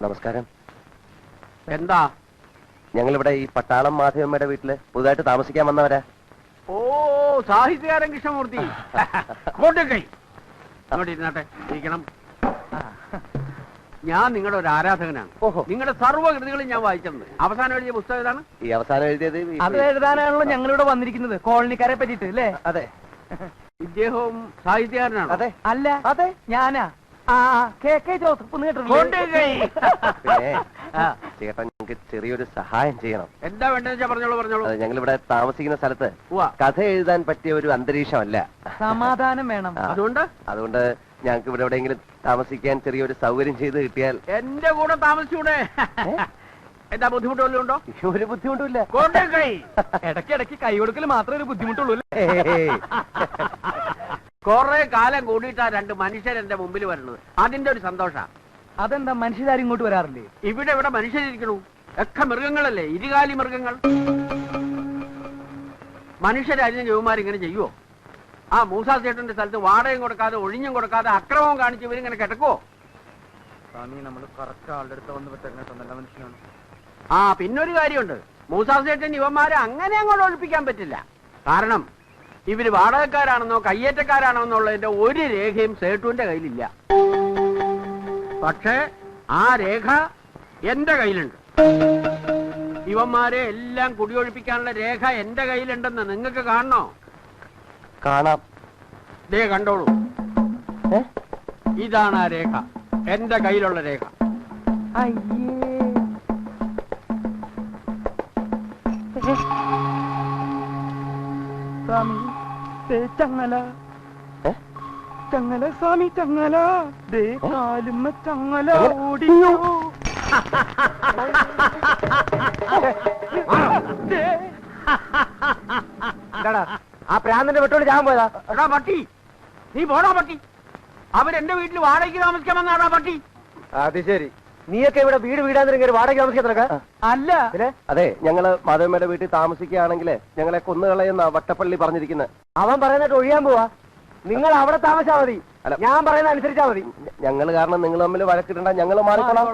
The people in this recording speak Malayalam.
നമസ്കാരം. എന്താ? ഞങ്ങളിവിടെ ഈ പട്ടാളം മാധവമ്മയുടെ വീട്ടില് പുതുതായിട്ട് താമസിക്കാൻ വന്നവരാ. ഓ, സാഹിത്യകാരൻ കൃഷ്ണമൂർത്തി. കോട്ടക്കൈ അങ്ങോട്ട് ഇരുന്നാട്ടെ, ഇരിക്കണം. ഞാൻ നിങ്ങളുടെ ഒരു ആരാധകനാണ്. ഓഹോ. നിങ്ങളുടെ സർവ്വകൃതികളും ഞാൻ വായിച്ചിട്ടുണ്ട്. അവസാനം എഴുതിയ പുസ്തകം ഏതാണ്? ഈ അവസാനം എഴുതിയത് അത് എഴുതാനാണല്ലോ ഞങ്ങളിവിടെ വന്നിരിക്കുന്നത്, കോളനിക്കാരെ പറ്റിട്ട് അല്ലേ? അതെ ഇദ്ദേഹവും സാഹിത്യകാരനാണ്. അതെ അല്ല, അതെ ഞാനാ. ആ KK ജോസഫ് കേട്ടിട്ടുണ്ട്. കോട്ടക്കൈ. പിന്നെ ചേട്ടൻ ഞങ്ങൾക്ക് ചെറിയൊരു സഹായം ചെയ്യണം. എന്താ വേണ്ടതെന്ന് വെച്ചാ പറഞ്ഞോളൂ, പറഞ്ഞോളൂ. അത് ഞങ്ങളിവിടെ താമസിക്കുന്ന സ്ഥലത്ത് ഉവ്വ. കഥ എഴുതാൻ പറ്റിയ ഒരു അന്തരീക്ഷമല്ല. സമാധാനം വേണം. അതുകൊണ്ട് ഞങ്ങൾക്ക് ഇവിടെ എവിടെയെങ്കിലും താമസിക്കാൻ ചെറിയൊരു സൗകര്യം ചെയ്ത് കിട്ടിയാൽ. എന്റെ കൂടെ താമസിച്ചൂടെ? എന്താ ബുദ്ധിമുട്ട് വല്ലതും ഉണ്ടോ? ഒരു ബുദ്ധിമുട്ടുമില്ല. കോട്ടക്കൈ. ഇടയ്ക്കിടയ്ക്ക് കൈ കൊടുക്കൽ മാത്രമേ ഒരു ബുദ്ധിമുട്ടുള്ളൂ അല്ലേ? കൊറേ കാലം കൂടിയിട്ടാ രണ്ട് മനുഷ്യർ എന്റെ മുമ്പിൽ വരുന്നത്. അതിന്റെ ഒരു സന്തോഷ. അതെന്താ, മനുഷ്യരാരും ഇങ്ങോട്ട് വരാറില്ലേ? ഇവിടെ മനുഷ്യരിക്കണു. ഒക്കെ മൃഗങ്ങളല്ലേ, ഇരുകാലി മൃഗങ്ങൾ. മനുഷ്യരരിഞ്ഞ ജോമാരിങ്ങനെ ചെയ്യുവോ? ആ മൂസാ ചേട്ടന്റെ സ്ഥലത്ത് വാടകയും കൊടുക്കാതെ ഒഴിഞ്ഞും കൊടുക്കാതെ അക്രമവും കാണിച്ച് ഇവരിങ്ങനെ കിടക്കുവോ? സ്വാമി, നമ്മൾ കറക്റ്റ് ആളുടെ അടുത്ത് വന്ന് നല്ല മനുഷ്യനാണ്. ആ, പിന്നൊരു കാര്യമുണ്ട്. മൂസാ ചേട്ടൻ ഇവന്മാരെ അങ്ങനെ അങ്ങോട്ട് ഒഴിപ്പിക്കാൻ പറ്റില്ല. കാരണം ഇവര് വാടകക്കാരാണെന്നോ കയ്യേറ്റക്കാരാണോ എന്നുള്ളതിന്റെ ഒരു രേഖയും സേട്ടുവിന്റെ കയ്യിലില്ല. പക്ഷേ ആ രേഖ എന്റെ കയ്യിലുണ്ട്. ഇവന്മാരെ എല്ലാം കുടിയൊഴിപ്പിക്കാനുള്ള രേഖ എന്റെ കയ്യിലുണ്ടെന്ന് നിങ്ങൾക്ക് കാണണോ? കാണാം. ദേ കണ്ടോളൂ, ഇതാണ് ആ രേഖ, എന്റെ കയ്യിലുള്ള രേഖ. സ്വാമി, ചങ്ങല ചങ്ങല, സ്വാമി ചങ്ങല, ദേ കാലുമ്മ ചങ്ങല ഓടിയോ. ആ പ്രാന്തന്റെ വെട്ടോട് ഞാൻ പോയതാ. എടാ പട്ടി, നീ പോടാ പട്ടി. അവരെന്റെ വീട്ടിൽ വാടകയ്ക്ക് താമസിക്കാൻ വന്നാടാ പട്ടി. അത് ശരി. നീയൊക്കെ ഇവിടെ വീടാന്നിരിക്കും വാടക താമസിക്കാനൊക്കെ? അല്ല, അതെ, ഞങ്ങള് മാധവമ്മയുടെ വീട്ടിൽ താമസിക്കുകയാണെങ്കിൽ ഞങ്ങളെ കൊന്നുകളയുന്ന വട്ടപ്പള്ളി പറഞ്ഞിരിക്കുന്നത്. അവൻ പറയുന്നിട്ട് ഒഴിയാൻ പോവാ. നിങ്ങൾ അവിടെ താമസിച്ചാ മതി, അല്ല, ഞാൻ പറയുന്ന അനുസരിച്ചാ മതി. ഞങ്ങൾ കാരണം നിങ്ങൾ തമ്മിൽ വഴക്കിടണ്ട, ഞങ്ങൾ മാറിക്കോളാം.